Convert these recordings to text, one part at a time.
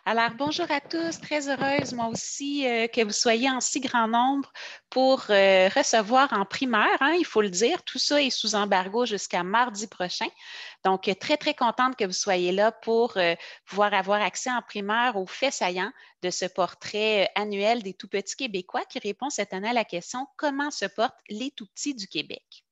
Alors, bonjour à tous, très heureuse moi aussi que vous soyez en si grand nombre pour recevoir en primeur, hein, il faut le dire, tout ça est sous embargo jusqu'à mardi prochain. Donc, très, très contente que vous soyez là pour pouvoir avoir accès en primeur aux faits saillants de ce portrait annuel des tout-petits Québécois qui répond cette année à la question « Comment se portent les tout-petits du Québec ?»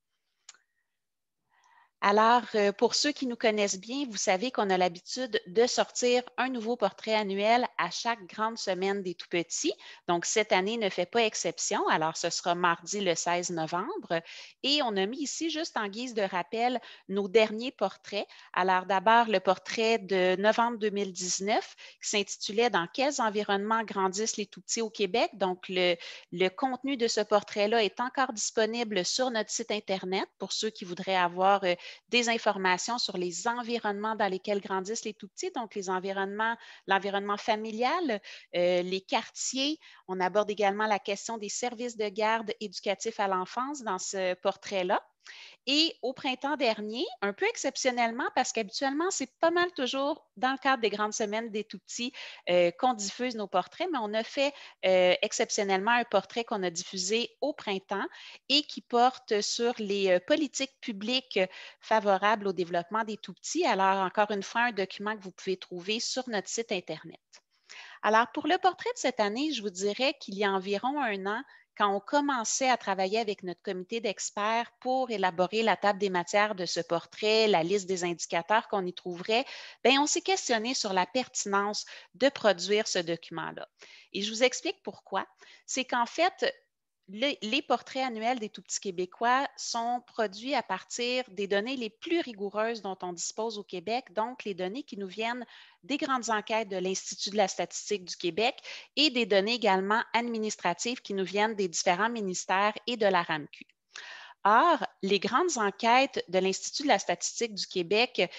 Alors, pour ceux qui nous connaissent bien, vous savez qu'on a l'habitude de sortir un nouveau portrait annuel à chaque grande semaine des tout-petits. Donc, cette année ne fait pas exception. Alors, ce sera mardi le 16 novembre. Et on a mis ici, juste en guise de rappel, nos derniers portraits. Alors, d'abord, le portrait de novembre 2019 qui s'intitulait « Dans quels environnements grandissent les tout-petits au Québec ?» Donc, le contenu de ce portrait-là est encore disponible sur notre site Internet pour ceux qui voudraient avoir des informations sur les environnements dans lesquels grandissent les tout-petits, donc l'environnement familial, les quartiers. On aborde également la question des services de garde éducatifs à l'enfance dans ce portrait-là. Et au printemps dernier, un peu exceptionnellement, parce qu'habituellement, c'est pas mal toujours dans le cadre des grandes semaines des tout-petits qu'on diffuse nos portraits, mais on a fait exceptionnellement un portrait qu'on a diffusé au printemps et qui porte sur les politiques publiques favorables au développement des tout-petits. Alors, encore une fois, un document que vous pouvez trouver sur notre site Internet. Alors, pour le portrait de cette année, je vous dirais qu'il y a environ un an, quand on commençait à travailler avec notre comité d'experts pour élaborer la table des matières de ce portrait, la liste des indicateurs qu'on y trouverait, bien, on s'est questionné sur la pertinence de produire ce document-là. Et je vous explique pourquoi. C'est qu'en fait, les portraits annuels des tout-petits Québécois sont produits à partir des données les plus rigoureuses dont on dispose au Québec, donc les données qui nous viennent des grandes enquêtes de l'Institut de la statistique du Québec et des données également administratives qui nous viennent des différents ministères et de la RAMQ. Or, les grandes enquêtes de l'Institut de la statistique du Québec,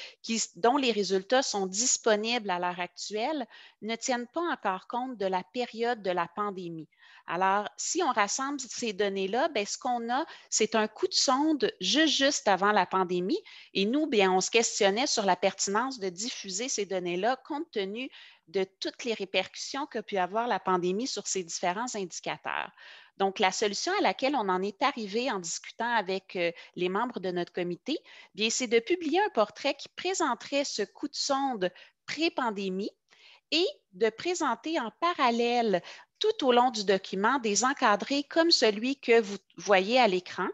dont les résultats sont disponibles à l'heure actuelle, ne tiennent pas encore compte de la période de la pandémie. Alors, si on rassemble ces données-là, bien, ce qu'on a, c'est un coup de sonde juste avant la pandémie. Et nous, bien, on se questionnait sur la pertinence de diffuser ces données-là compte tenu de toutes les répercussions qu'a pu avoir la pandémie sur ces différents indicateurs. Donc, la solution à laquelle on en est arrivé en discutant avec les membres de notre comité, bien, c'est de publier un portrait qui présenterait ce coup de sonde pré-pandémie et de présenter en parallèle tout au long du document des encadrés comme celui que vous voyez à l'écran,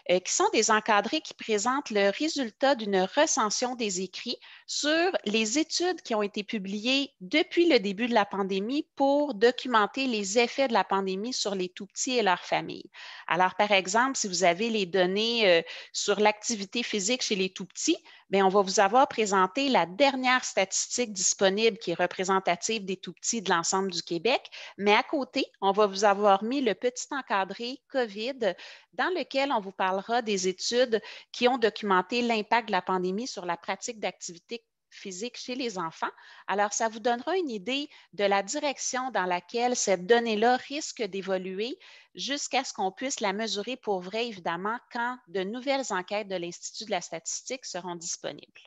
qui sont des encadrés qui présentent le résultat d'une recension des écrits sur les études qui ont été publiées depuis le début de la pandémie pour documenter les effets de la pandémie sur les tout-petits et leurs familles. Alors, par exemple, si vous avez les données sur l'activité physique chez les tout-petits, bien, on va vous avoir présenté la dernière statistique disponible qui est représentative des tout-petits de l'ensemble du Québec, mais à côté, on va vous avoir mis le petit encadré COVID dans lequel on vous parlera des études qui ont documenté l'impact de la pandémie sur la pratique d'activité physique chez les enfants. Alors, ça vous donnera une idée de la direction dans laquelle cette donnée-là risque d'évoluer jusqu'à ce qu'on puisse la mesurer pour vrai, évidemment, quand de nouvelles enquêtes de l'Institut de la statistique seront disponibles.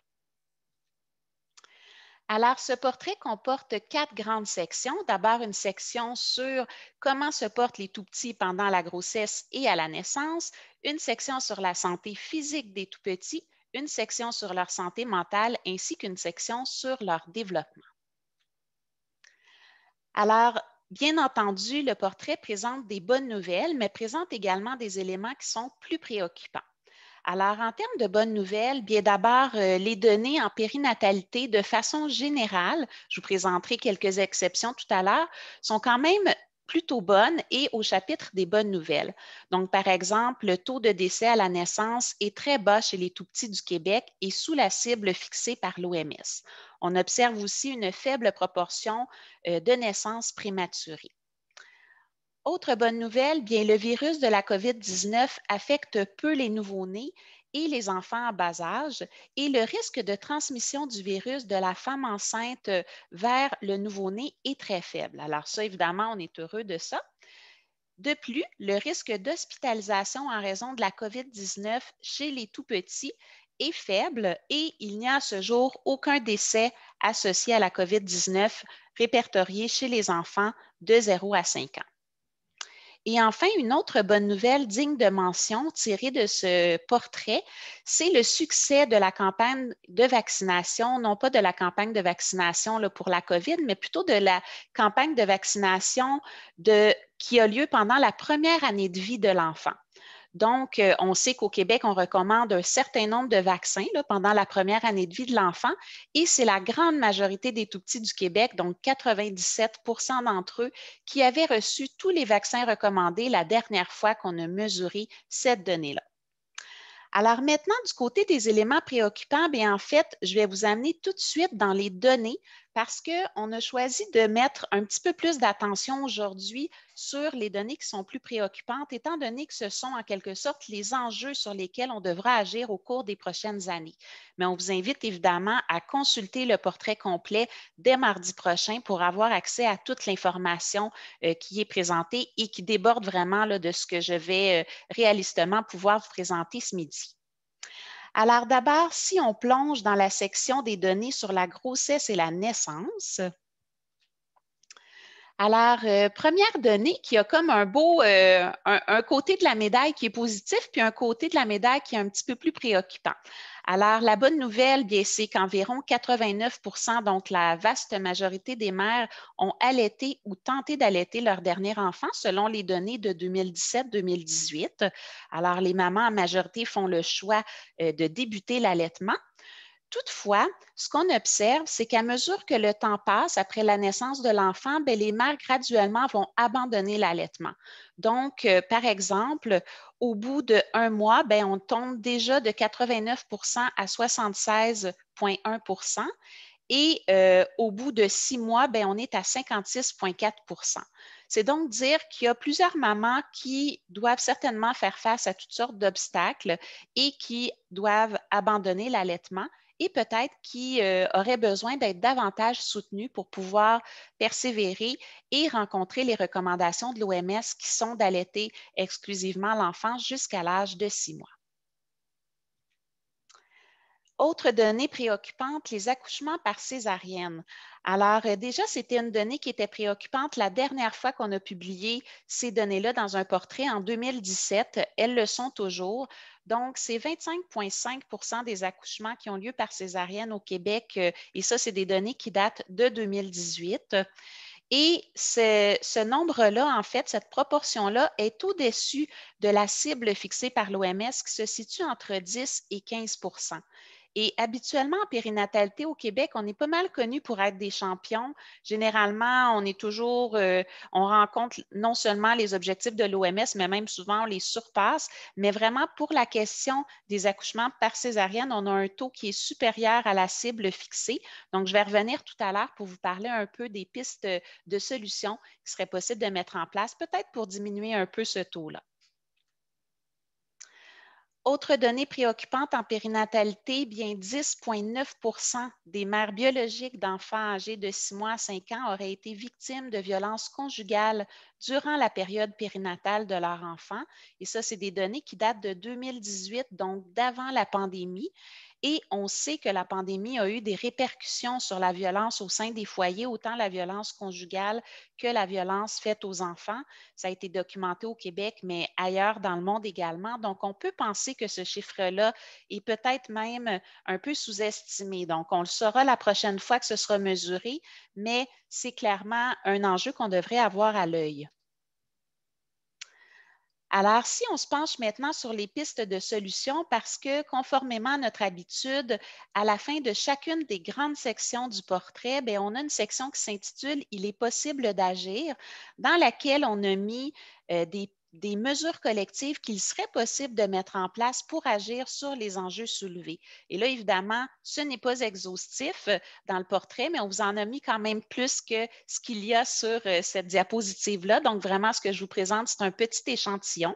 Alors, ce portrait comporte 4 grandes sections. D'abord, une section sur comment se portent les tout-petits pendant la grossesse et à la naissance, une section sur la santé physique des tout-petits, une section sur leur santé mentale ainsi qu'une section sur leur développement. Alors, bien entendu, le portrait présente des bonnes nouvelles, mais présente également des éléments qui sont plus préoccupants. Alors, en termes de bonnes nouvelles, bien d'abord, les données en périnatalité, de façon générale, je vous présenterai quelques exceptions tout à l'heure, sont quand même plutôt bonnes et au chapitre des bonnes nouvelles. Donc, par exemple, le taux de décès à la naissance est très bas chez les tout-petits du Québec et sous la cible fixée par l'OMS. On observe aussi une faible proportion de naissances prématurées. Autre bonne nouvelle, bien, le virus de la COVID-19 affecte peu les nouveau-nés et les enfants en bas âge et le risque de transmission du virus de la femme enceinte vers le nouveau-né est très faible. Alors ça, évidemment, on est heureux de ça. De plus, le risque d'hospitalisation en raison de la COVID-19 chez les tout-petits est faible et il n'y a à ce jour aucun décès associé à la COVID-19 répertoriés chez les enfants de 0 à 5 ans. Et enfin, une autre bonne nouvelle digne de mention tirée de ce portrait, c'est le succès de la campagne de vaccination, non pas de la campagne de vaccination là, pour la COVID, mais plutôt de la campagne de vaccination qui a lieu pendant la première année de vie de l'enfant. Donc, on sait qu'au Québec, on recommande un certain nombre de vaccins là, pendant la première année de vie de l'enfant et c'est la grande majorité des tout-petits du Québec, donc 97 d'entre eux, qui avaient reçu tous les vaccins recommandés la dernière fois qu'on a mesuré cette donnée-là. Alors maintenant, du côté des éléments préoccupants, bien en fait, je vais vous amener tout de suite dans les données parce qu'on a choisi de mettre un petit peu plus d'attention aujourd'hui sur les données qui sont plus préoccupantes, étant donné que ce sont en quelque sorte les enjeux sur lesquels on devra agir au cours des prochaines années. Mais on vous invite évidemment à consulter le portrait complet dès mardi prochain pour avoir accès à toute l'information qui est présentée et qui déborde vraiment là, de ce que je vais réalistement pouvoir vous présenter ce midi. Alors d'abord, si on plonge dans la section des données sur la grossesse et la naissance, alors, première donnée qui a comme un beau, un côté de la médaille qui est positif, puis un côté de la médaille qui est un petit peu plus préoccupant. Alors, la bonne nouvelle, bien, c'est qu'environ 89 donc la vaste majorité des mères, ont allaité ou tenté d'allaiter leur dernier enfant selon les données de 2017-2018. Alors, les mamans en majorité font le choix de débuter l'allaitement. Toutefois, ce qu'on observe, c'est qu'à mesure que le temps passe après la naissance de l'enfant, les mères graduellement vont abandonner l'allaitement. Donc, par exemple, au bout d'1 mois, on tombe déjà de 89 à 76,1 et au bout de 6 mois, on est à 56,4 C'est donc dire qu'il y a plusieurs mamans qui doivent certainement faire face à toutes sortes d'obstacles et qui doivent abandonner l'allaitement et peut-être qui auraient besoin d'être davantage soutenues pour pouvoir persévérer et rencontrer les recommandations de l'OMS qui sont d'allaiter exclusivement l'enfant jusqu'à l'âge de 6 mois. Autre donnée préoccupante, les accouchements par césarienne. Alors, déjà, c'était une donnée qui était préoccupante la dernière fois qu'on a publié ces données-là dans un portrait en 2017. Elles le sont toujours. Donc, c'est 25,5 des accouchements qui ont lieu par césarienne au Québec. Et ça, c'est des données qui datent de 2018. Et ce nombre-là, en fait, cette proportion-là est au-dessus de la cible fixée par l'OMS qui se situe entre 10 et 15 et habituellement, en périnatalité au Québec, on est pas mal connu pour être des champions. Généralement, on est toujours, on rencontre non seulement les objectifs de l'OMS, mais même souvent on les surpasse. Mais vraiment, pour la question des accouchements par césarienne, on a un taux qui est supérieur à la cible fixée. Donc, je vais revenir tout à l'heure pour vous parler un peu des pistes de solutions qui seraient possibles de mettre en place, peut-être pour diminuer un peu ce taux-là. Autre donnée préoccupante en périnatalité, bien 10,9 des mères biologiques d'enfants âgés de 6 mois à 5 ans auraient été victimes de violences conjugales durant la période périnatale de leur enfant. Et ça, c'est des données qui datent de 2018, donc d'avant la pandémie. Et on sait que la pandémie a eu des répercussions sur la violence au sein des foyers, autant la violence conjugale que la violence faite aux enfants. Ça a été documenté au Québec, mais ailleurs dans le monde également. Donc, on peut penser que ce chiffre-là est peut-être même un peu sous-estimé. Donc, on le saura la prochaine fois que ce sera mesuré, mais c'est clairement un enjeu qu'on devrait avoir à l'œil. Alors, si on se penche maintenant sur les pistes de solutions, parce que conformément à notre habitude, à la fin de chacune des grandes sections du portrait, on a une section qui s'intitule « Il est possible d'agir », dans laquelle on a mis des mesures collectives qu'il serait possible de mettre en place pour agir sur les enjeux soulevés. Et là, évidemment, ce n'est pas exhaustif dans le portrait, mais on vous en a mis quand même plus que ce qu'il y a sur cette diapositive-là. Donc, vraiment, ce que je vous présente, c'est un petit échantillon.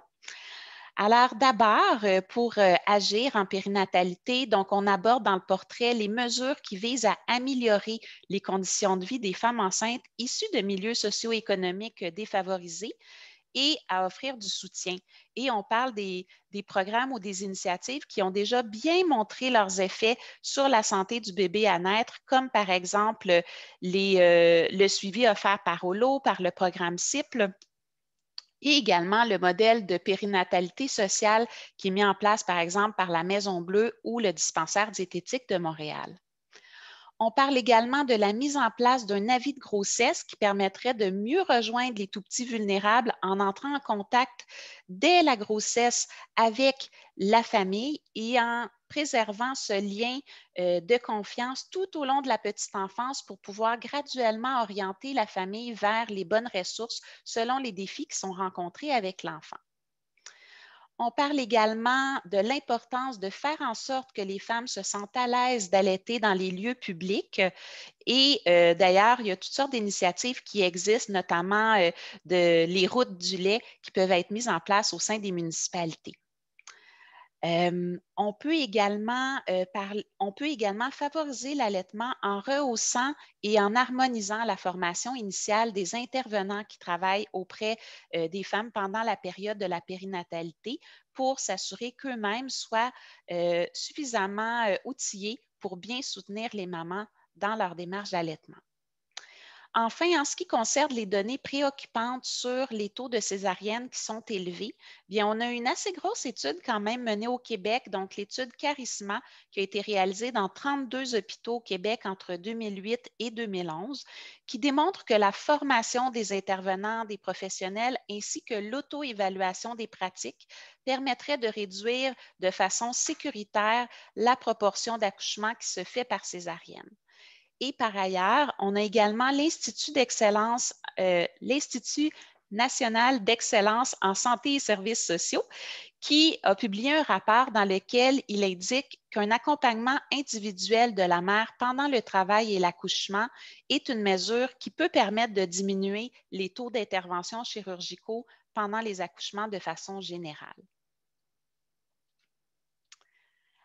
Alors, d'abord, pour agir en périnatalité, donc on aborde dans le portrait les mesures qui visent à améliorer les conditions de vie des femmes enceintes issues de milieux socio-économiques défavorisés. et à offrir du soutien. Et on parle des programmes ou des initiatives qui ont déjà bien montré leurs effets sur la santé du bébé à naître, comme par exemple le suivi offert par Holo, par le programme CIPLE, et également le modèle de périnatalité sociale qui est mis en place, par exemple, par la Maison Bleue ou le dispensaire diététique de Montréal. On parle également de la mise en place d'un avis de grossesse qui permettrait de mieux rejoindre les tout-petits vulnérables en entrant en contact dès la grossesse avec la famille et en préservant ce lien de confiance tout au long de la petite enfance pour pouvoir graduellement orienter la famille vers les bonnes ressources selon les défis qui sont rencontrés avec l'enfant. On parle également de l'importance de faire en sorte que les femmes se sentent à l'aise d'allaiter dans les lieux publics. Et d'ailleurs, il y a toutes sortes d'initiatives qui existent, notamment les routes du lait qui peuvent être mises en place au sein des municipalités. On peut également favoriser l'allaitement en rehaussant et en harmonisant la formation initiale des intervenants qui travaillent auprès des femmes pendant la période de la périnatalité pour s'assurer qu'eux-mêmes soient suffisamment outillés pour bien soutenir les mamans dans leur démarche d'allaitement. Enfin, en ce qui concerne les données préoccupantes sur les taux de césarienne qui sont élevés, bien, on a une assez grosse étude quand même menée au Québec, donc l'étude Charisma, qui a été réalisée dans 32 hôpitaux au Québec entre 2008 et 2011, qui démontre que la formation des intervenants, des professionnels, ainsi que l'auto-évaluation des pratiques permettrait de réduire de façon sécuritaire la proportion d'accouchements qui se fait par césarienne. Et par ailleurs, on a également l'Institut d'excellence, l'Institut national d'excellence en santé et services sociaux, qui a publié un rapport dans lequel il indique qu'un accompagnement individuel de la mère pendant le travail et l'accouchement est une mesure qui peut permettre de diminuer les taux d'intervention chirurgicaux pendant les accouchements de façon générale.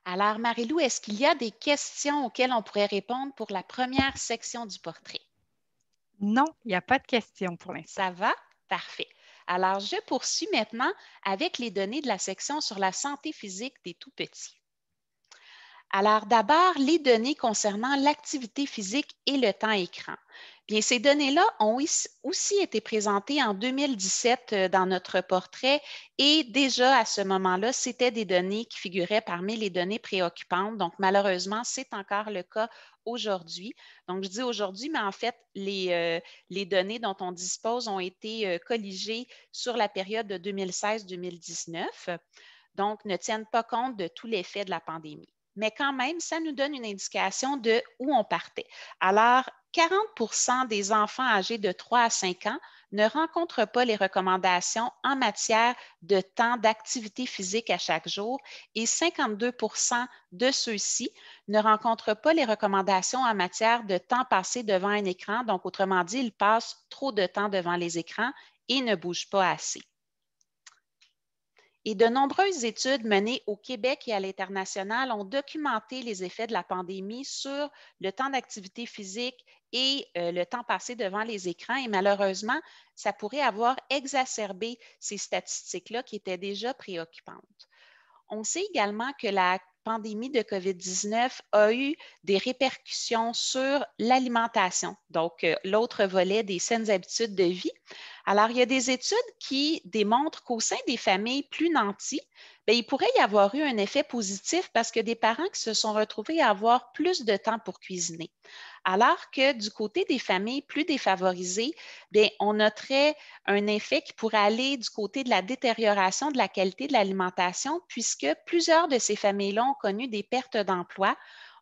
Alors, Marie-Lou, est-ce qu'il y a des questions auxquelles on pourrait répondre pour la première section du portrait? Non, il n'y a pas de questions pour l'instant. Ça va? Parfait. Alors, je poursuis maintenant avec les données de la section sur la santé physique des tout-petits. Alors, d'abord, les données concernant l'activité physique et le temps écran. Bien, ces données-là ont aussi été présentées en 2017 dans notre portrait et déjà à ce moment-là, c'était des données qui figuraient parmi les données préoccupantes. Donc, malheureusement, c'est encore le cas aujourd'hui. Donc, je dis aujourd'hui, mais en fait, les données dont on dispose ont été colligées sur la période de 2016-2019, donc ne tiennent pas compte de tout l'effet de la pandémie. Mais quand même, ça nous donne une indication de où on partait. Alors, 40 des enfants âgés de 3 à 5 ans ne rencontrent pas les recommandations en matière de temps d'activité physique à chaque jour et 52 de ceux-ci ne rencontrent pas les recommandations en matière de temps passé devant un écran. Donc, autrement dit, ils passent trop de temps devant les écrans et ne bougent pas assez. Et de nombreuses études menées au Québec et à l'international ont documenté les effets de la pandémie sur le temps d'activité physique et le temps passé devant les écrans. Et malheureusement, ça pourrait avoir exacerbé ces statistiques-là qui étaient déjà préoccupantes. On sait également que la pandémie de COVID-19 a eu des répercussions sur l'alimentation, donc l'autre volet des saines habitudes de vie. Alors, il y a des études qui démontrent qu'au sein des familles plus nanties, bien, il pourrait y avoir eu un effet positif parce que des parents qui se sont retrouvés à avoir plus de temps pour cuisiner. Alors que du côté des familles plus défavorisées, bien, on noterait un effet qui pourrait aller du côté de la détérioration de la qualité de l'alimentation, puisque plusieurs de ces familles-là ont connu des pertes d'emploi,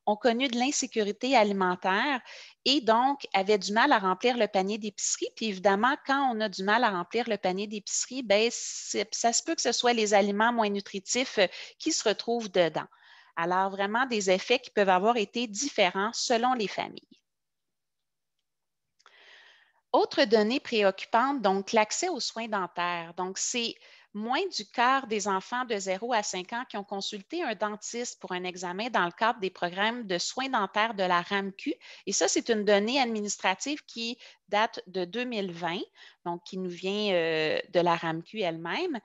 ont connu de l'insécurité alimentaire et donc avaient du mal à remplir le panier d'épicerie. Puis évidemment, quand on a du mal à remplir le panier d'épicerie, bien, ça se peut que ce soit les aliments moins nutritifs qui se retrouvent dedans. Alors, vraiment des effets qui peuvent avoir été différents selon les familles. Autre donnée préoccupante, donc l'accès aux soins dentaires. Donc, c'est moins du quart des enfants de 0 à 5 ans qui ont consulté un dentiste pour un examen dans le cadre des programmes de soins dentaires de la RAMQ. Et ça, c'est une donnée administrative qui date de 2020, donc qui nous vient de la RAMQ elle-même.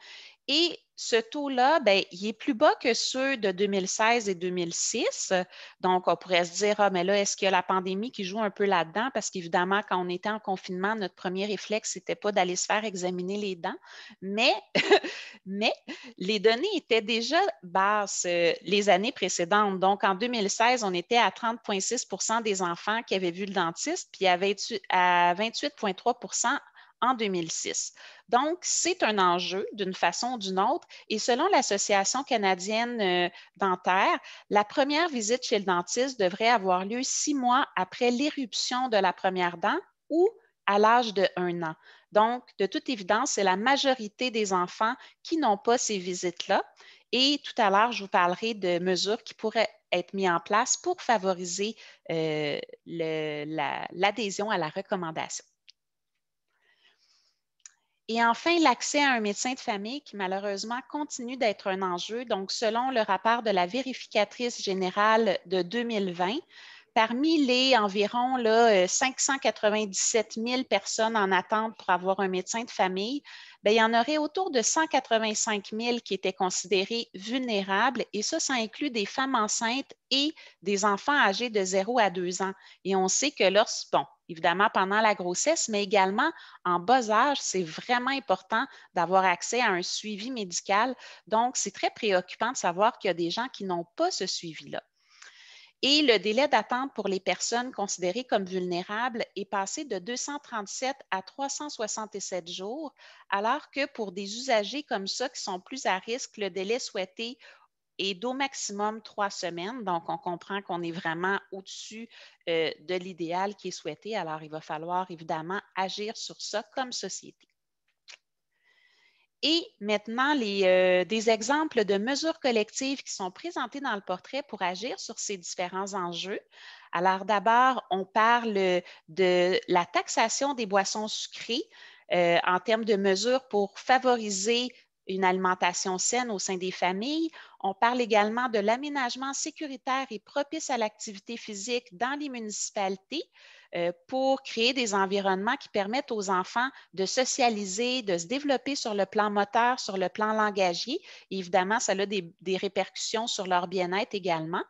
Et ce taux-là, bien, il est plus bas que ceux de 2016 et 2006. Donc, on pourrait se dire, ah, mais là, est-ce qu'il y a la pandémie qui joue un peu là-dedans? Parce qu'évidemment, quand on était en confinement, notre premier réflexe, c'était pas d'aller se faire examiner les dents. Mais, mais les données étaient déjà basses les années précédentes. Donc, en 2016, on était à 30,6 des enfants qui avaient vu le dentiste, puis à 28,3 en 2006. Donc, c'est un enjeu d'une façon ou d'une autre. Et selon l'Association canadienne dentaire, la première visite chez le dentiste devrait avoir lieu 6 mois après l'éruption de la première dent ou à l'âge de 1 an. Donc, de toute évidence, c'est la majorité des enfants qui n'ont pas ces visites-là. Et tout à l'heure, je vous parlerai de mesures qui pourraient être mises en place pour favoriser l'adhésion à la recommandation. Et enfin, l'accès à un médecin de famille qui malheureusement continue d'être un enjeu. Donc, selon le rapport de la vérificatrice générale de 2020, parmi les environ 597 000 personnes en attente pour avoir un médecin de famille, bien, il y en aurait autour de 185 000 qui étaient considérés vulnérables et ça inclut des femmes enceintes et des enfants âgés de 0 à 2 ans. Et on sait que évidemment pendant la grossesse, mais également en bas âge, c'est vraiment important d'avoir accès à un suivi médical. Donc, c'est très préoccupant de savoir qu'il y a des gens qui n'ont pas ce suivi-là. Et le délai d'attente pour les personnes considérées comme vulnérables est passé de 237 à 367 jours, alors que pour des usagers comme ça qui sont plus à risque, le délai souhaité est d'au maximum 3 semaines. Donc, on comprend qu'on est vraiment au-dessus de l'idéal qui est souhaité. Alors, il va falloir évidemment agir sur ça comme société. Et maintenant, des exemples de mesures collectives qui sont présentées dans le portrait pour agir sur ces différents enjeux. Alors d'abord, on parle de la taxation des boissons sucrées en termes de mesures pour favoriser une alimentation saine au sein des familles. On parle également de l'aménagement sécuritaire et propice à l'activité physique dans les municipalités pour créer des environnements qui permettent aux enfants de socialiser, de se développer sur le plan moteur, sur le plan langagier. Et évidemment, ça a des répercussions sur leur bien-être également.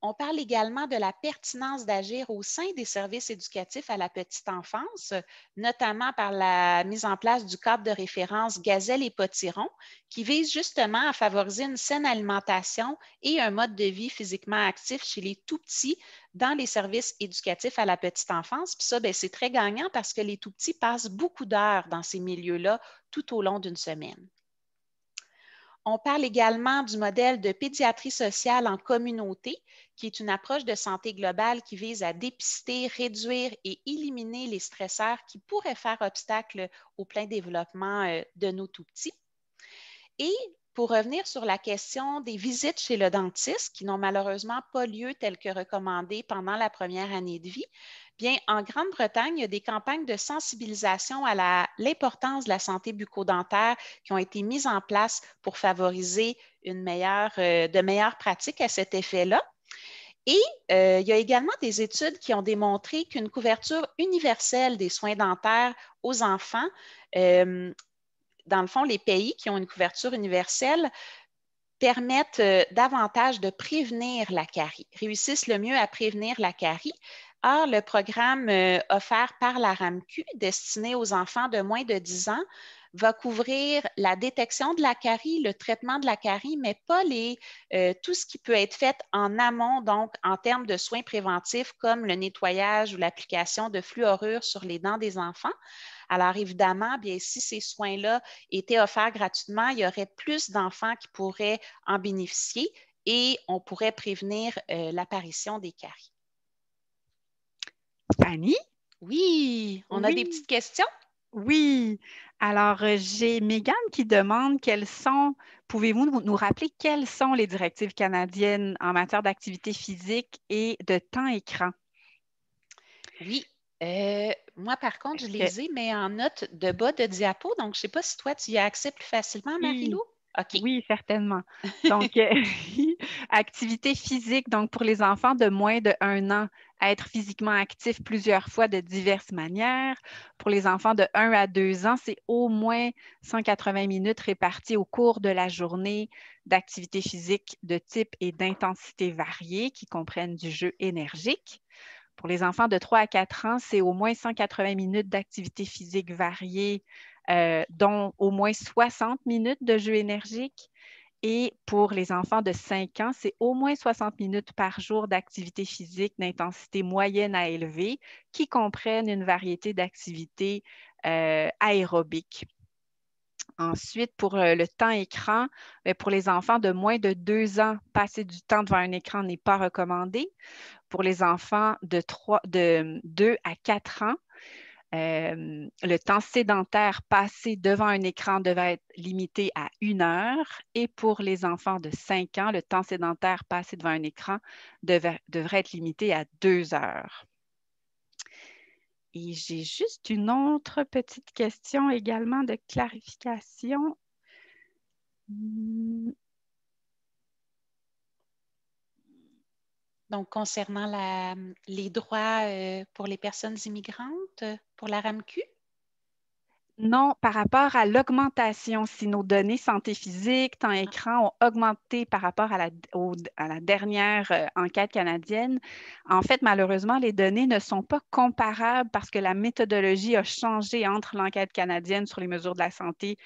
On parle également de la pertinence d'agir au sein des services éducatifs à la petite enfance, notamment par la mise en place du cadre de référence Gazelle et Potiron, qui vise justement à favoriser une saine alimentation et un mode de vie physiquement actif chez les tout-petits dans les services éducatifs à la petite enfance. Puis ça, c'est très gagnant parce que les tout-petits passent beaucoup d'heures dans ces milieux-là tout au long d'une semaine. On parle également du modèle de pédiatrie sociale en communauté, qui est une approche de santé globale qui vise à dépister, réduire et éliminer les stresseurs qui pourraient faire obstacle au plein développement de nos tout-petits. Et pour revenir sur la question des visites chez le dentiste, qui n'ont malheureusement pas lieu tel que recommandé pendant la première année de vie, bien, en Grande-Bretagne, il y a des campagnes de sensibilisation à l'importance de la santé bucco-dentaire qui ont été mises en place pour favoriser de meilleures pratiques à cet effet-là. Et il y a également des études qui ont démontré qu'une couverture universelle des soins dentaires aux enfants, dans le fond, les pays qui ont une couverture universelle permettent davantage de prévenir la carie, réussissent le mieux à prévenir la carie. Or, le programme offert par la RAMQ, destiné aux enfants de moins de 10 ans, va couvrir la détection de la carie, le traitement de la carie, mais pas tout ce qui peut être fait en amont, donc en termes de soins préventifs comme le nettoyage ou l'application de fluorure sur les dents des enfants. Alors évidemment, bien, si ces soins-là étaient offerts gratuitement, il y aurait plus d'enfants qui pourraient en bénéficier et on pourrait prévenir l'apparition des caries. Fanny? Oui, on a des petites questions? Oui. Alors, j'ai Mégane qui demande pouvez-vous nous rappeler quelles sont les directives canadiennes en matière d'activité physique et de temps écran? Oui. Moi, par contre, je les ai, mais en note de bas de diapo. Donc, je ne sais pas si toi, tu y as accès plus facilement, Marie-Lou? OK. Oui, certainement. Donc, activité physique, donc pour les enfants de moins de 1 an, être physiquement actif plusieurs fois de diverses manières. Pour les enfants de 1 à 2 ans, c'est au moins 180 minutes réparties au cours de la journée d'activités physiques de type et d'intensité variées qui comprennent du jeu énergique. Pour les enfants de 3 à 4 ans, c'est au moins 180 minutes d'activités physiques variées, dont au moins 60 minutes de jeu énergique. Et pour les enfants de 5 ans, c'est au moins 60 minutes par jour d'activité physique d'intensité moyenne à élevée qui comprennent une variété d'activités aérobiques. Ensuite, pour le temps écran, pour les enfants de moins de 2 ans, passer du temps devant un écran n'est pas recommandé. Pour les enfants de 2 à 4 ans, le temps sédentaire passé devant un écran devait être limité à 1 heure. Et pour les enfants de 5 ans, le temps sédentaire passé devant un écran devrait être limité à 2 heures. Et j'ai juste une autre petite question également de clarification. Donc, concernant les droits pour les personnes immigrantes pour la RAMQ? Non, par rapport à l'augmentation, si nos données santé physique, temps écran ont augmenté par rapport à la dernière enquête canadienne, en fait, malheureusement, les données ne sont pas comparables parce que la méthodologie a changé entre l'enquête canadienne sur les mesures de la santé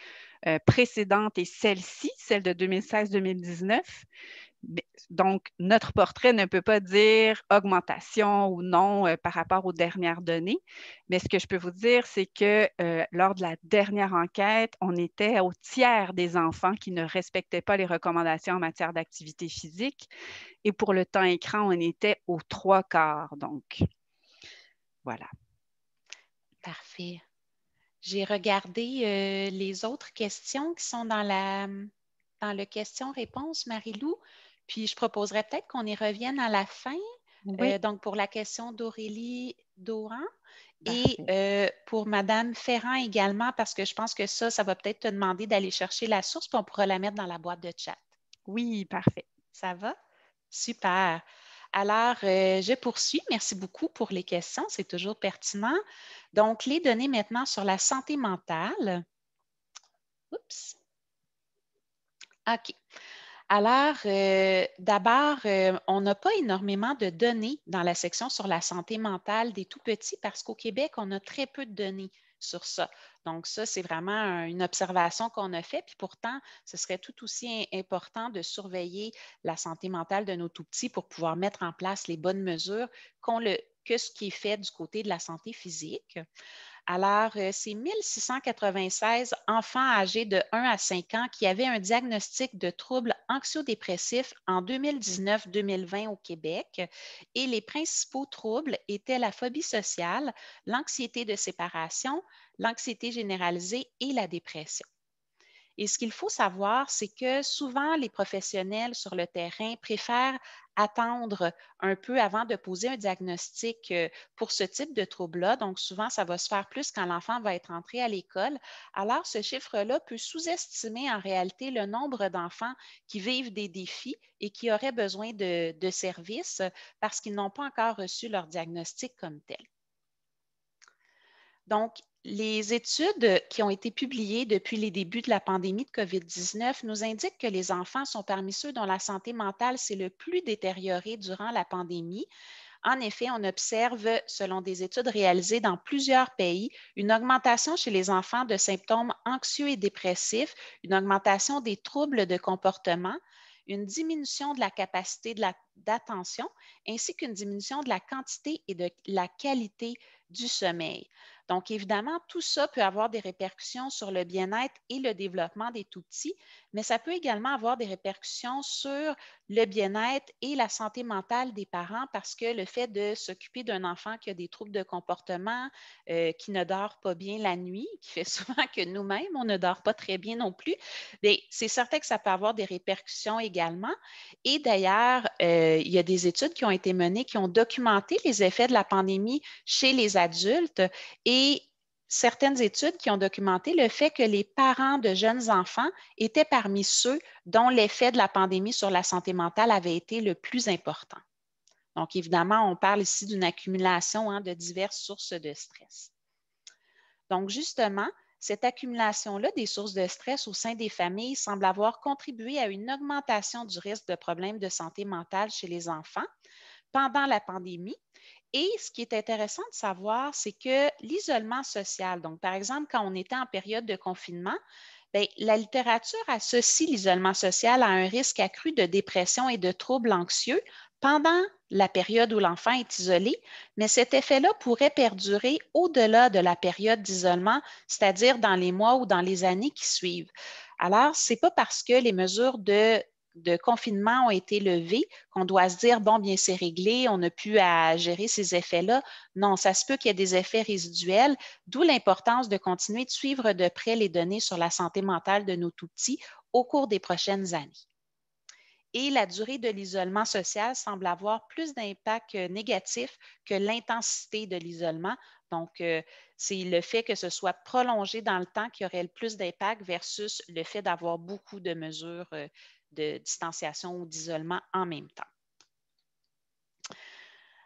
précédente et celle-ci, celle de 2016-2019. Donc, notre portrait ne peut pas dire augmentation ou non par rapport aux dernières données. Mais ce que je peux vous dire, c'est que lors de la dernière enquête, on était au tiers des enfants qui ne respectaient pas les recommandations en matière d'activité physique. Et pour le temps écran, on était aux 3/4. Donc, voilà. Parfait. J'ai regardé les autres questions qui sont dans le question-réponse, Marie-Lou, puis je proposerais peut-être qu'on y revienne à la fin. Oui, Donc, pour la question d'Aurélie Doran et parfait. pour Madame Ferrand également, parce que je pense que ça va peut-être te demander d'aller chercher la source, puis on pourra la mettre dans la boîte de chat. Oui, parfait. Ça va? Super. Alors, je poursuis. Merci beaucoup pour les questions. C'est toujours pertinent. Donc, les données maintenant sur la santé mentale. Oups. OK. Alors, d'abord, on n'a pas énormément de données dans la section sur la santé mentale des tout-petits parce qu'au Québec, on a très peu de données sur ça. Donc, ça, c'est vraiment une observation qu'on a faite. Puis pourtant, ce serait tout aussi important de surveiller la santé mentale de nos tout-petits pour pouvoir mettre en place les bonnes mesures que ce qui est fait du côté de la santé physique. Alors, c'est 1696 enfants âgés de 1 à 5 ans qui avaient un diagnostic de troubles anxio-dépressifs en 2019-2020 au Québec. Et les principaux troubles étaient la phobie sociale, l'anxiété de séparation, l'anxiété généralisée et la dépression. Et ce qu'il faut savoir, c'est que souvent, les professionnels sur le terrain préfèrent attendre un peu avant de poser un diagnostic pour ce type de trouble-là. Donc, souvent, ça va se faire plus quand l'enfant va être entré à l'école. Alors, ce chiffre-là peut sous-estimer en réalité le nombre d'enfants qui vivent des défis et qui auraient besoin de services parce qu'ils n'ont pas encore reçu leur diagnostic comme tel. Donc, les études qui ont été publiées depuis les débuts de la pandémie de COVID-19 nous indiquent que les enfants sont parmi ceux dont la santé mentale s'est le plus détériorée durant la pandémie. En effet, on observe, selon des études réalisées dans plusieurs pays, une augmentation chez les enfants de symptômes anxieux et dépressifs, une augmentation des troubles de comportement, une diminution de la capacité d'attention, ainsi qu'une diminution de la quantité et de la qualité du sommeil. Donc, évidemment, tout ça peut avoir des répercussions sur le bien-être et le développement des tout-petits, mais ça peut également avoir des répercussions sur le bien-être et la santé mentale des parents parce que le fait de s'occuper d'un enfant qui a des troubles de comportement, qui ne dort pas bien la nuit, qui fait souvent que nous-mêmes, on ne dort pas très bien non plus, bien, c'est certain que ça peut avoir des répercussions également. Et d'ailleurs, il y a des études qui ont été menées qui ont documenté les effets de la pandémie chez les adultes et certaines études qui ont documenté le fait que les parents de jeunes enfants étaient parmi ceux dont l'effet de la pandémie sur la santé mentale avait été le plus important. Donc, évidemment, on parle ici d'une accumulation de diverses sources de stress. Donc, justement, cette accumulation-là des sources de stress au sein des familles semble avoir contribué à une augmentation du risque de problèmes de santé mentale chez les enfants pendant la pandémie. Et ce qui est intéressant de savoir, c'est que l'isolement social, donc par exemple, quand on était en période de confinement, bien, la littérature associe l'isolement social à un risque accru de dépression et de troubles anxieux pendant la période où l'enfant est isolé, mais cet effet-là pourrait perdurer au-delà de la période d'isolement, c'est-à-dire dans les mois ou dans les années qui suivent. Alors, ce n'est pas parce que les mesures de confinement ont été levées qu'on doit se dire, bon, bien, c'est réglé, on n'a plus à gérer ces effets-là. Non, ça se peut qu'il y ait des effets résiduels, d'où l'importance de continuer de suivre de près les données sur la santé mentale de nos tout-petits au cours des prochaines années. Et la durée de l'isolement social semble avoir plus d'impact négatif que l'intensité de l'isolement. Donc, c'est le fait que ce soit prolongé dans le temps qui aurait le plus d'impact versus le fait d'avoir beaucoup de mesures de distanciation ou d'isolement en même temps.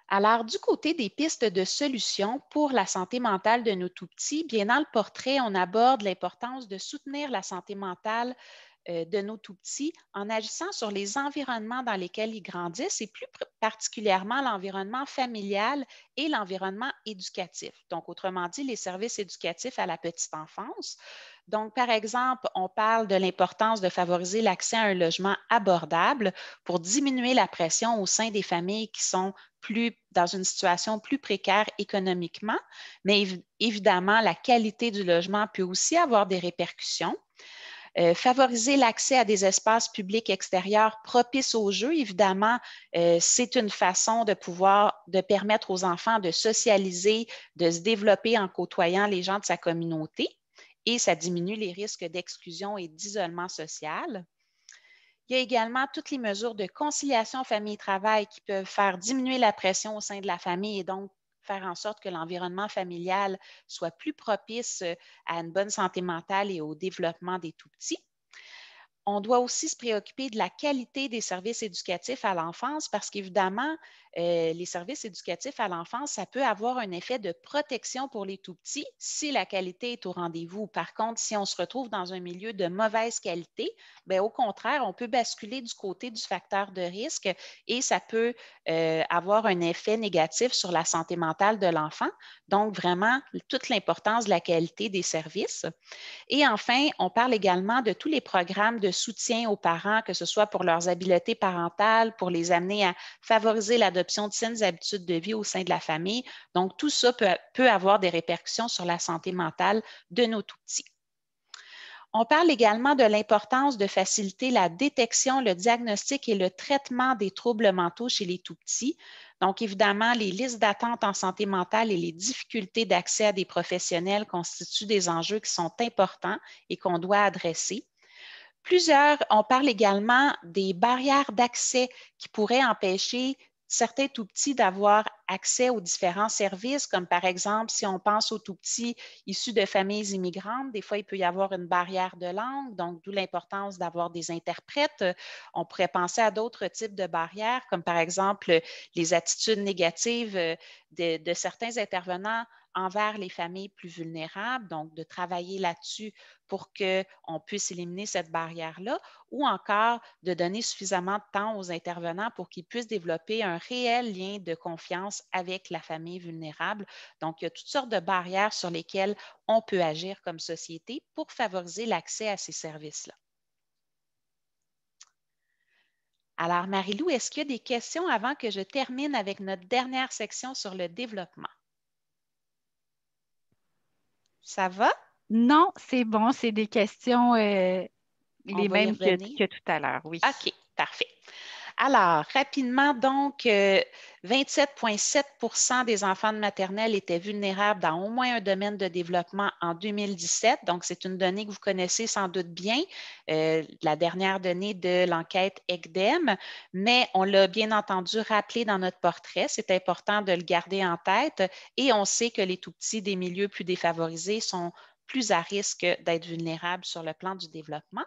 Alors, du côté des pistes de solutions pour la santé mentale de nos tout-petits, bien dans le portrait, on aborde l'importance de soutenir la santé mentale de nos tout-petits en agissant sur les environnements dans lesquels ils grandissent et plus particulièrement l'environnement familial et l'environnement éducatif. Donc, autrement dit, les services éducatifs à la petite enfance. Donc, par exemple, on parle de l'importance de favoriser l'accès à un logement abordable pour diminuer la pression au sein des familles qui sont dans une situation plus précaire économiquement, mais évidemment, la qualité du logement peut aussi avoir des répercussions. Favoriser l'accès à des espaces publics extérieurs propices aux jeux, évidemment, c'est une façon de permettre aux enfants de socialiser, de se développer en côtoyant les gens de sa communauté et ça diminue les risques d'exclusion et d'isolement social. Il y a également toutes les mesures de conciliation famille-travail qui peuvent faire diminuer la pression au sein de la famille et donc faire en sorte que l'environnement familial soit plus propice à une bonne santé mentale et au développement des tout-petits. On doit aussi se préoccuper de la qualité des services éducatifs à l'enfance parce qu'évidemment, les services éducatifs à l'enfance, ça peut avoir un effet de protection pour les tout-petits si la qualité est au rendez-vous. Par contre, si on se retrouve dans un milieu de mauvaise qualité, bien, au contraire, on peut basculer du côté du facteur de risque et ça peut avoir un effet négatif sur la santé mentale de l'enfant. Donc, vraiment, toute l'importance de la qualité des services. Et enfin, on parle également de tous les programmes de soutien aux parents, que ce soit pour leurs habiletés parentales, pour les amener à favoriser l'adoption de saines habitudes de vie au sein de la famille. Donc, tout ça peut avoir des répercussions sur la santé mentale de nos tout-petits. On parle également de l'importance de faciliter la détection, le diagnostic et le traitement des troubles mentaux chez les tout-petits. Donc, évidemment, les listes d'attente en santé mentale et les difficultés d'accès à des professionnels constituent des enjeux qui sont importants et qu'on doit adresser. On parle également des barrières d'accès qui pourraient empêcher certains tout-petits d'avoir accès aux différents services, comme par exemple, si on pense aux tout-petits issus de familles immigrantes, des fois, il peut y avoir une barrière de langue, donc d'où l'importance d'avoir des interprètes. On pourrait penser à d'autres types de barrières, comme par exemple les attitudes négatives de certains intervenants envers les familles plus vulnérables, donc de travailler là-dessus pour qu'on puisse éliminer cette barrière-là, ou encore de donner suffisamment de temps aux intervenants pour qu'ils puissent développer un réel lien de confiance avec la famille vulnérable. Donc, il y a toutes sortes de barrières sur lesquelles on peut agir comme société pour favoriser l'accès à ces services-là. Alors, Marie-Lou, est-ce qu'il y a des questions avant que je termine avec notre dernière section sur le développement? Ça va? Non, c'est bon, c'est des questions On les va y mêmes revenir. que tout à l'heure, oui. OK, parfait. Alors, rapidement, donc, 27,7 des enfants de maternelle étaient vulnérables dans au moins un domaine de développement en 2017. Donc, c'est une donnée que vous connaissez sans doute bien, la dernière donnée de l'enquête ECDEM, mais on l'a bien entendu rappelé dans notre portrait. C'est important de le garder en tête et on sait que les tout-petits des milieux plus défavorisés sont plus à risque d'être vulnérables sur le plan du développement.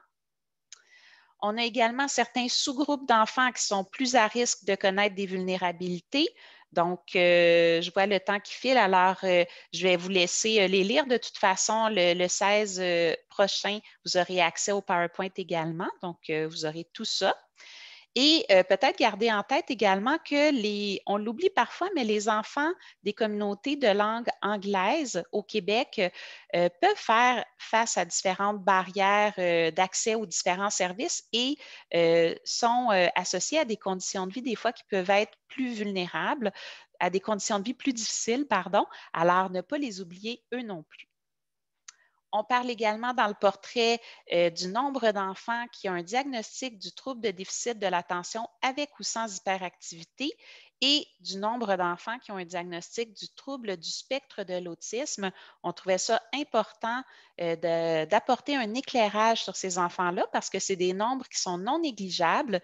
On a également certains sous-groupes d'enfants qui sont plus à risque de connaître des vulnérabilités. Donc, je vois le temps qui file, alors je vais vous laisser les lire. De toute façon, le 16 prochain, vous aurez accès au PowerPoint également. Donc, vous aurez tout ça. Et peut-être garder en tête également que on l'oublie parfois, mais les enfants des communautés de langue anglaise au Québec peuvent faire face à différentes barrières d'accès aux différents services et sont associés à des conditions de vie des fois qui peuvent être plus vulnérables, à des conditions de vie plus difficiles, pardon. Alors, ne pas les oublier eux non plus. On parle également dans le portrait du nombre d'enfants qui ont un diagnostic du trouble de déficit de l'attention avec ou sans hyperactivité et du nombre d'enfants qui ont un diagnostic du trouble du spectre de l'autisme. On trouvait ça important d'apporter un éclairage sur ces enfants-là parce que c'est des nombres qui sont non négligeables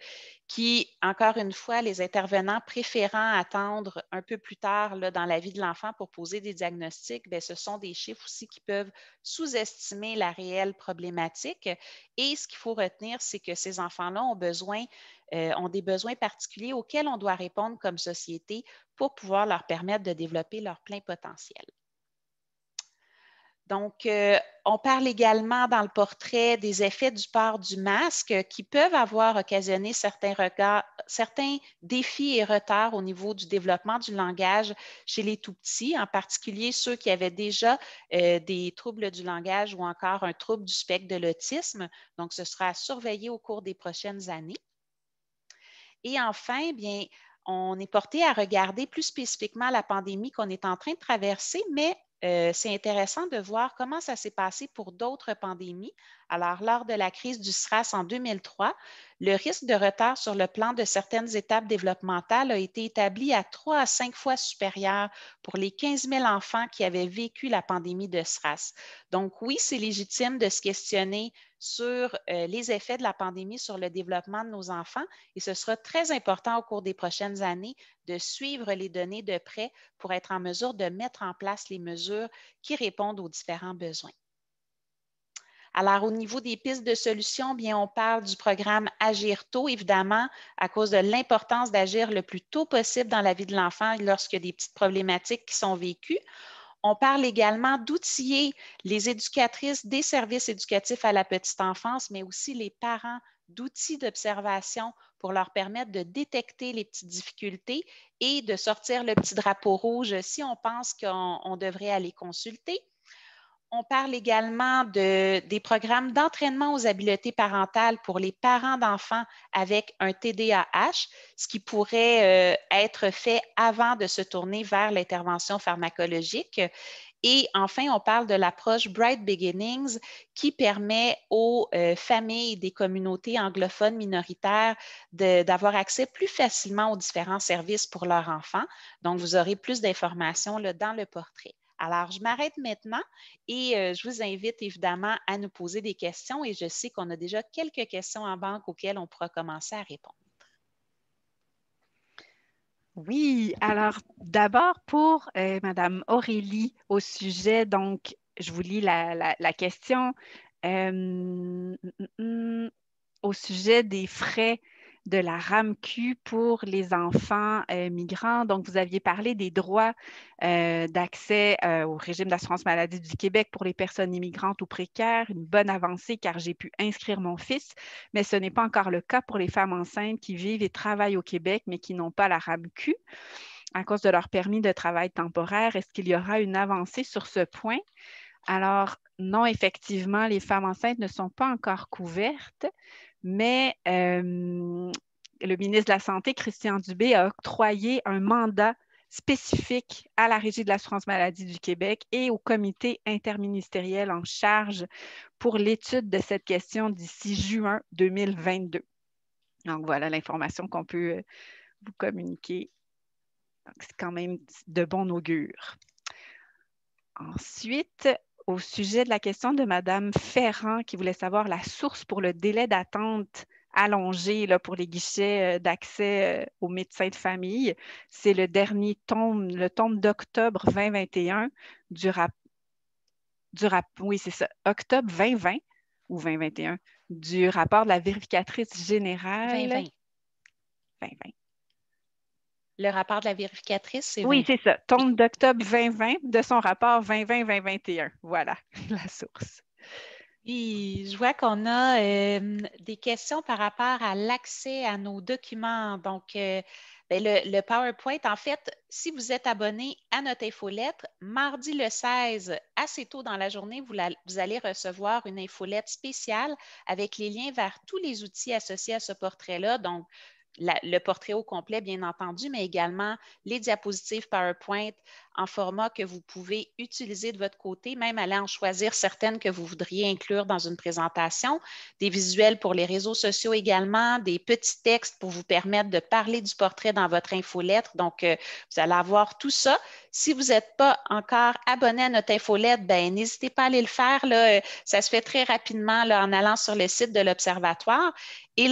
qui, encore une fois, les intervenants préférant attendre un peu plus tard là, dans la vie de l'enfant pour poser des diagnostics, bien, ce sont des chiffres aussi qui peuvent sous-estimer la réelle problématique. Et ce qu'il faut retenir, c'est que ces enfants-là ont des besoins particuliers auxquels on doit répondre comme société pour pouvoir leur permettre de développer leur plein potentiel. Donc, on parle également dans le portrait des effets du port du masque qui peuvent avoir occasionné certains défis et retards au niveau du développement du langage chez les tout-petits, en particulier ceux qui avaient déjà des troubles du langage ou encore un trouble du spectre de l'autisme. Donc, ce sera à surveiller au cours des prochaines années. Et enfin, bien, on est porté à regarder plus spécifiquement la pandémie qu'on est en train de traverser, mais c'est intéressant de voir comment ça s'est passé pour d'autres pandémies. Alors, lors de la crise du SRAS en 2003, le risque de retard sur le plan de certaines étapes développementales a été établi à 3 à 5 fois supérieur pour les 15 000 enfants qui avaient vécu la pandémie de SRAS. Donc, oui, c'est légitime de se questionner sur les effets de la pandémie sur le développement de nos enfants et ce sera très important au cours des prochaines années de suivre les données de près pour être en mesure de mettre en place les mesures qui répondent aux différents besoins. Alors, au niveau des pistes de solutions, bien, on parle du programme Agir tôt, évidemment, à cause de l'importance d'agir le plus tôt possible dans la vie de l'enfant lorsqu'il y a des petites problématiques qui sont vécues. On parle également d'outiller les éducatrices des services éducatifs à la petite enfance, mais aussi les parents d'outils d'observation pour leur permettre de détecter les petites difficultés et de sortir le petit drapeau rouge si on pense qu'on devrait aller consulter. On parle également des programmes d'entraînement aux habiletés parentales pour les parents d'enfants avec un TDAH, ce qui pourrait être fait avant de se tourner vers l'intervention pharmacologique. Et enfin, on parle de l'approche Bright Beginnings qui permet aux familles des communautés anglophones minoritaires d'avoir accès plus facilement aux différents services pour leurs enfants. Donc, vous aurez plus d'informations dans le portrait. Alors, je m'arrête maintenant et je vous invite évidemment à nous poser des questions et je sais qu'on a déjà quelques questions en banque auxquelles on pourra commencer à répondre. Oui, alors d'abord pour Madame Aurélie au sujet, donc je vous lis la question au sujet des frais de la RAMQ pour les enfants migrants. Donc, vous aviez parlé des droits d'accès au régime d'assurance maladie du Québec pour les personnes immigrantes ou précaires. Une bonne avancée car j'ai pu inscrire mon fils, mais ce n'est pas encore le cas pour les femmes enceintes qui vivent et travaillent au Québec, mais qui n'ont pas la RAMQ à cause de leur permis de travail temporaire. Est-ce qu'il y aura une avancée sur ce point? Alors, non, effectivement, les femmes enceintes ne sont pas encore couvertes, mais le ministre de la Santé, Christian Dubé, a octroyé un mandat spécifique à la Régie de l'assurance maladie du Québec et au comité interministériel en charge pour l'étude de cette question d'ici juin 2022. Donc, voilà l'information qu'on peut vous communiquer. C'est quand même de bon augure. Ensuite, au sujet de la question de Mme Ferrand qui voulait savoir la source pour le délai d'attente allongé là, pour les guichets d'accès aux médecins de famille, c'est le dernier tome, le tome d'octobre 2021 oui, c'est ça, octobre 2020 ou 2021 du rapport de la vérificatrice générale. 2020. 2020. Le rapport de la vérificatrice, c'est Oui, 2020. c'est ça. Tombe d'octobre 2020 de son rapport 2020-2021. Voilà la source. Puis, je vois qu'on a des questions par rapport à l'accès à nos documents. Donc, ben, le PowerPoint, en fait, si vous êtes abonné à notre infolettre, mardi le 16, assez tôt dans la journée, vous allez recevoir une infolette spéciale avec les liens vers tous les outils associés à ce portrait-là. Donc, le portrait au complet, bien entendu, mais également les diapositives PowerPoint en format que vous pouvez utiliser de votre côté, même aller en choisir certaines que vous voudriez inclure dans une présentation, des visuels pour les réseaux sociaux également, des petits textes pour vous permettre de parler du portrait dans votre infolettre. Donc, vous allez avoir tout ça. Si vous n'êtes pas encore abonné à notre infolettre, ben, n'hésitez pas à aller le faire. Là. Ça se fait très rapidement là, en allant sur le site de l'Observatoire. Et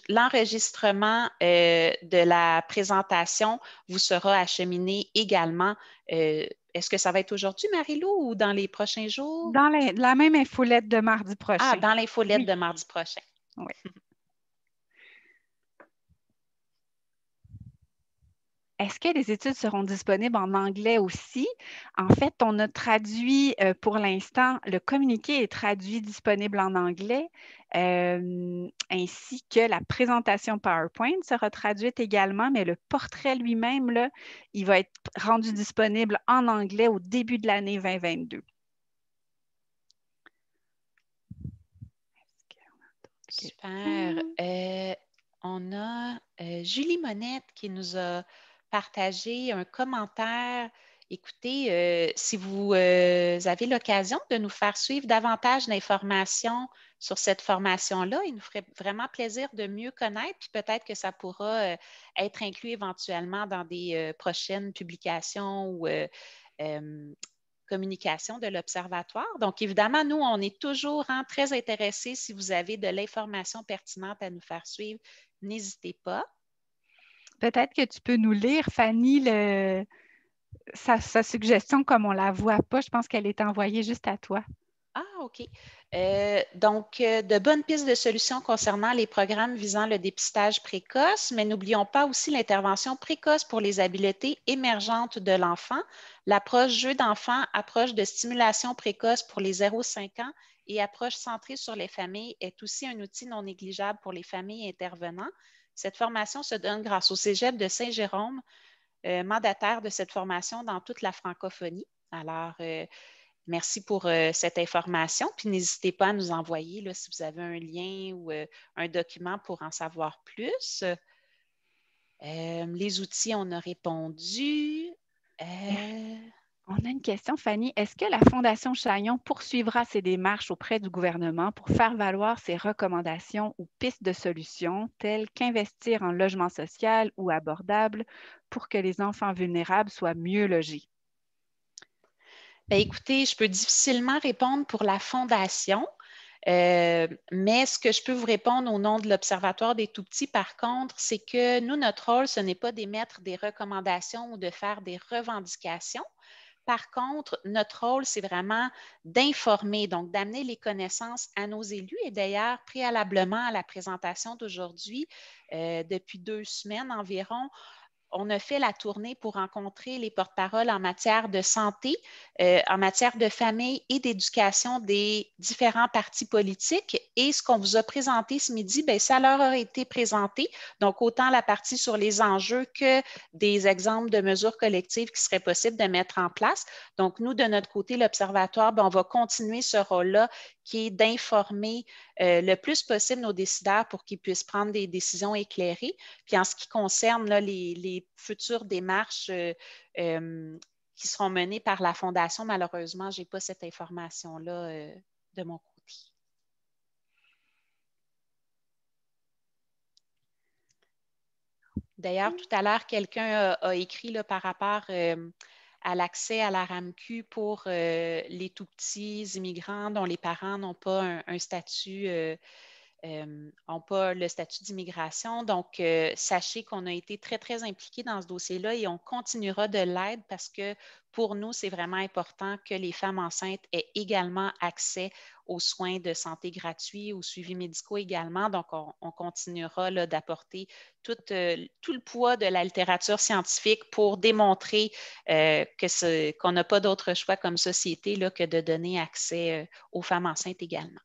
l'enregistrement de la présentation vous sera acheminé également. Est-ce que ça va être aujourd'hui, Marie-Lou, ou dans les prochains jours? Dans la même infolette de mardi Ah, prochain. dans l'infolette Oui. de mardi prochain. Oui. Est-ce que les études seront disponibles en anglais aussi? En fait, on a traduit pour l'instant, le communiqué est traduit disponible en anglais, ainsi que la présentation PowerPoint sera traduite également, mais le portrait lui-même, là, il va être rendu disponible en anglais au début de l'année 2022. Super. On a Julie Monette qui nous a partagé un commentaire. Écoutez, si vous avez l'occasion de nous faire suivre davantage d'informations sur cette formation-là, il nous ferait vraiment plaisir de mieux connaître, puis peut-être que ça pourra être inclus éventuellement dans des prochaines publications ou communication de l'Observatoire. Donc, évidemment, nous, on est toujours très intéressés. Si vous avez de l'information pertinente à nous faire suivre, n'hésitez pas. Peut-être que tu peux nous lire, Fanny, sa suggestion, comme on ne la voit pas. Je pense qu'elle est envoyée juste à toi. Ah, OK. Donc, de bonnes pistes de solutions concernant les programmes visant le dépistage précoce, mais n'oublions pas aussi l'intervention précoce pour les habiletés émergentes de l'enfant, l'approche jeu d'enfant, approche de stimulation précoce pour les 0-5 ans et approche centrée sur les familles est aussi un outil non négligeable pour les familles intervenants. Cette formation se donne grâce au Cégep de Saint-Jérôme, mandataire de cette formation dans toute la francophonie. Alors, merci pour cette information. Puis n'hésitez pas à nous envoyer là, si vous avez un lien ou un document pour en savoir plus. Les outils, on a répondu. On a une question, Fanny. Est-ce que la Fondation Chaillon poursuivra ses démarches auprès du gouvernement pour faire valoir ses recommandations ou pistes de solutions telles qu'investir en logement social ou abordable pour que les enfants vulnérables soient mieux logés? Bien, écoutez, je peux difficilement répondre pour la Fondation. Mais ce que je peux vous répondre au nom de l'Observatoire des tout-petits, par contre, c'est que nous, notre rôle, ce n'est pas d'émettre des recommandations ou de faire des revendications. Par contre, notre rôle, c'est vraiment d'informer, donc d'amener les connaissances à nos élus. Et d'ailleurs, préalablement à la présentation d'aujourd'hui, depuis 2 semaines environ, on a fait la tournée pour rencontrer les porte-paroles en matière de santé, en matière de famille et d'éducation des différents partis politiques. Et ce qu'on vous a présenté ce midi, bien, ça leur a été présenté. Donc, autant la partie sur les enjeux que des exemples de mesures collectives qui seraient possibles de mettre en place. Donc, nous, de notre côté, l'Observatoire, bien, on va continuer ce rôle-là qui est d'informer le plus possible nos décideurs pour qu'ils puissent prendre des décisions éclairées. Puis en ce qui concerne là, les futures démarches qui seront menées par la Fondation, malheureusement, je n'ai pas cette information-là de mon côté. D'ailleurs, tout à l'heure, quelqu'un a écrit là, par rapport à l'accès à la RAMQ pour les tout-petits immigrants dont les parents n'ont pas un statut n'ont pas le statut d'immigration. Donc, sachez qu'on a été très, très impliqués dans ce dossier-là et on continuera de l'aide parce que pour nous, c'est vraiment important que les femmes enceintes aient également accès aux soins de santé gratuits, aux suivis médicaux également. Donc, on continuera d'apporter tout le poids de la littérature scientifique pour démontrer qu'on n'a pas d'autre choix comme société là, que de donner accès aux femmes enceintes également.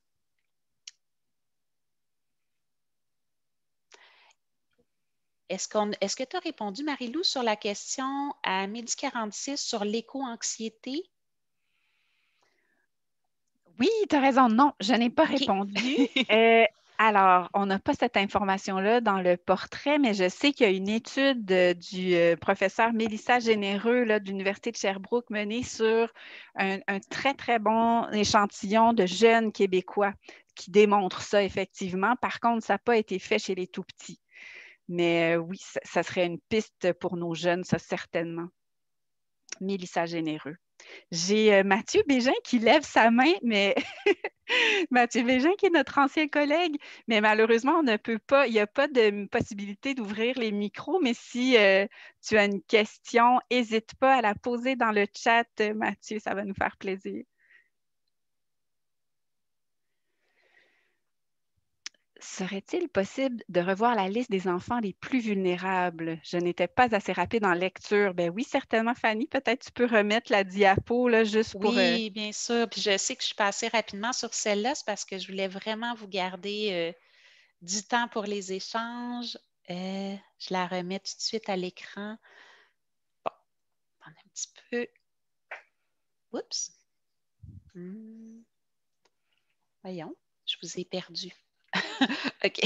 Est-ce que tu as répondu, Marie-Lou, sur la question à 12h46 sur l'éco-anxiété? Oui, tu as raison. Non, je n'ai pas OK. répondu. Alors, on n'a pas cette information-là dans le portrait, mais je sais qu'il y a une étude du professeur Mélissa Généreux là, de l'Université de Sherbrooke menée sur un très, très bon échantillon de jeunes Québécois qui démontre ça effectivement. Par contre, ça n'a pas été fait chez les tout-petits. Mais oui, ça serait une piste pour nos jeunes, ça certainement. Mélissa Généreux. J'ai Mathieu Bégin qui lève sa main, mais Mathieu Bégin qui est notre ancien collègue, mais malheureusement, on ne peut pas, il n'y a pas de possibilité d'ouvrir les micros, mais si tu as une question, n'hésite pas à la poser dans le chat, Mathieu, ça va nous faire plaisir. Serait-il possible de revoir la liste des enfants les plus vulnérables? Je n'étais pas assez rapide en lecture. Ben oui, certainement, Fanny. Peut-être tu peux remettre la diapo là, juste pour... Oui, bien sûr. Puis je sais que je suis passée rapidement sur celle-là, c'est parce que je voulais vraiment vous garder du temps pour les échanges. Je la remets tout de suite à l'écran. Bon, on un petit peu. Oups. Voyons, je vous ai perdu. OK.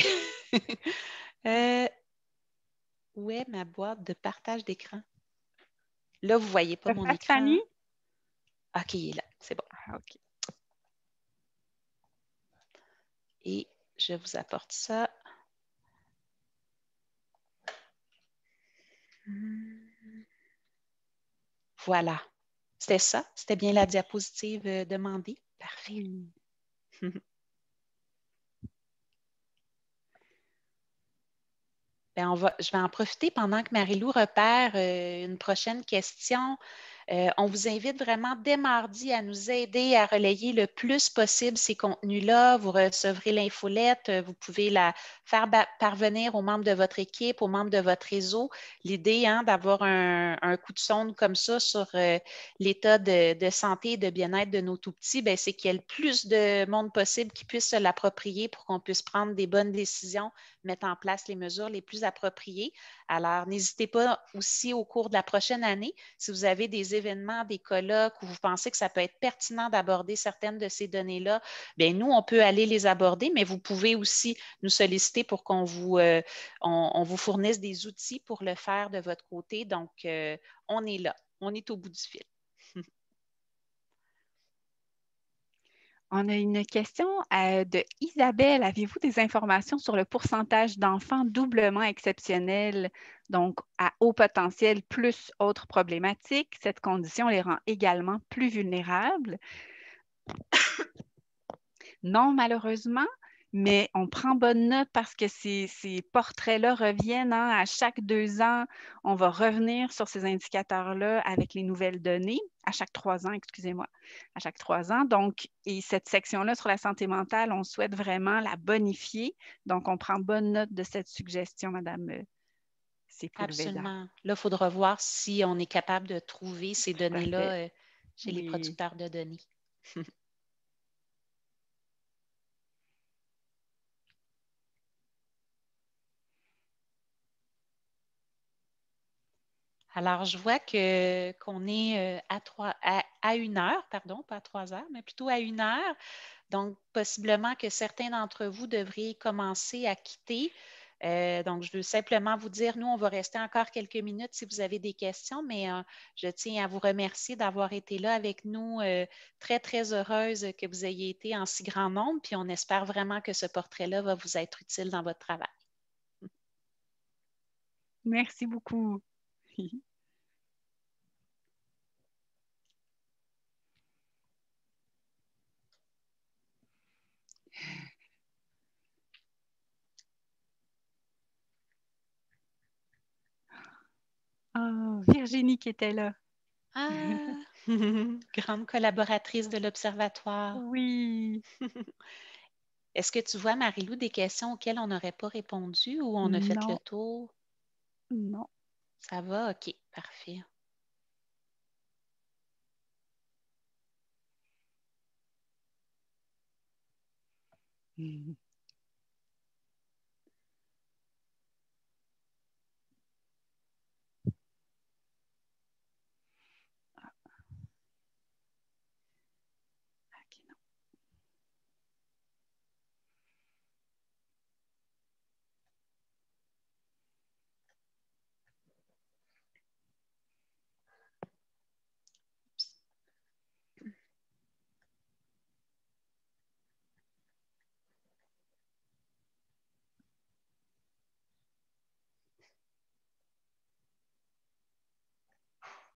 Où est ma boîte de partage d'écran? Là, vous ne voyez pas Ta mon face, écran. Fanny? OK, il est là. C'est bon. Ah, OK. Et je vous apporte ça. Voilà. C'était ça? C'était bien la diapositive demandée? Parfait. Oui. Bien, je vais en profiter pendant que Marie-Lou repère une prochaine question. On vous invite vraiment dès mardi à nous aider à relayer le plus possible ces contenus-là. Vous recevrez l'infolette, vous pouvez la faire parvenir aux membres de votre équipe, aux membres de votre réseau. L'idée d'avoir un coup de sonde comme ça sur l'état de santé et de bien-être de nos tout-petits, c'est qu'il y ait le plus de monde possible qui puisse se l'approprier pour qu'on puisse prendre des bonnes décisions, mettre en place les mesures les plus appropriées. Alors, n'hésitez pas aussi au cours de la prochaine année, si vous avez des événements, des colloques où vous pensez que ça peut être pertinent d'aborder certaines de ces données-là, bien, nous, on peut aller les aborder, mais vous pouvez aussi nous solliciter pour qu'on on vous fournisse des outils pour le faire de votre côté. Donc, on est là, on est au bout du fil. On a une question de Isabelle. Avez-vous des informations sur le pourcentage d'enfants doublement exceptionnels, donc à haut potentiel plus autres problématiques? Cette condition les rend également plus vulnérables. Non, malheureusement, mais on prend bonne note parce que ces portraits-là reviennent à chaque 2 ans. On va revenir sur ces indicateurs-là avec les nouvelles données, à chaque 3 ans, excusez-moi, à chaque 3 ans. Donc, et cette section-là sur la santé mentale, on souhaite vraiment la bonifier. Donc, on prend bonne note de cette suggestion, Madame Sepulveda. Absolument. Là, il faudra voir si on est capable de trouver ces Tout à fait. données-là chez les Oui. producteurs de données. Alors, je vois qu'on est à 1 heure, pardon, pas à 3 heures, mais plutôt à 1 heure. Donc, possiblement que certains d'entre vous devraient commencer à quitter. Donc, je veux simplement vous dire, nous, on va rester encore quelques minutes si vous avez des questions, mais je tiens à vous remercier d'avoir été là avec nous. Très, très heureuse que vous ayez été en si grand nombre, puis on espère vraiment que ce portrait-là va vous être utile dans votre travail. Merci beaucoup. Ah, Virginie qui était là. Ah, grande collaboratrice de l'Observatoire. Oui. Est-ce que tu vois, Marie-Lou, des questions auxquelles on n'aurait pas répondu ou on a fait le Non, tour? non. Ça va? OK, parfait.